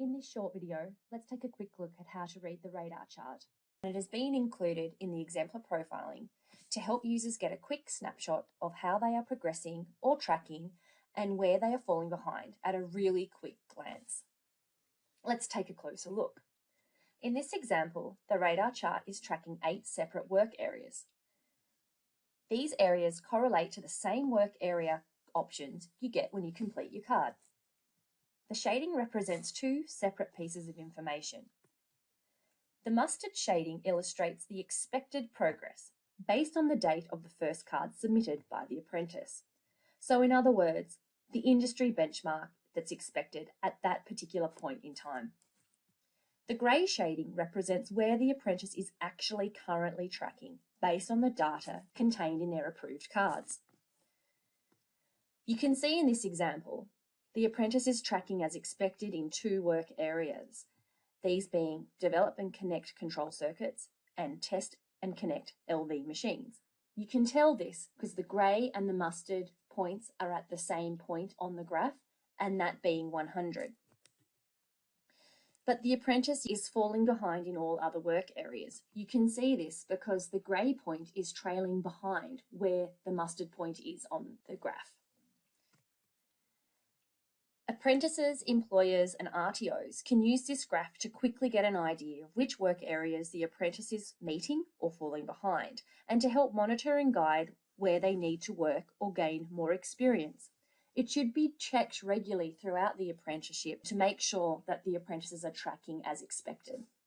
In this short video, let's take a quick look at how to read the radar chart. It has been included in the exemplar profiling to help users get a quick snapshot of how they are progressing or tracking and where they are falling behind at a really quick glance. Let's take a closer look. In this example, the radar chart is tracking 8 separate work areas. These areas correlate to the same work area options you get when you complete your card. The shading represents 2 separate pieces of information. The mustard shading illustrates the expected progress based on the date of the first card submitted by the apprentice. So in other words, the industry benchmark that's expected at that particular point in time. The grey shading represents where the apprentice is actually currently tracking based on the data contained in their approved cards. You can see in this example, the apprentice is tracking as expected in 2 work areas, these being develop and connect control circuits and test and connect LV machines. You can tell this because the grey and the mustard points are at the same point on the graph, and that being 100. But the apprentice is falling behind in all other work areas. You can see this because the grey point is trailing behind where the mustard point is on the graph. Apprentices, employers and RTOs can use this graph to quickly get an idea of which work areas the apprentice is meeting or falling behind, and to help monitor and guide where they need to work or gain more experience. It should be checked regularly throughout the apprenticeship to make sure that the apprentices are tracking as expected.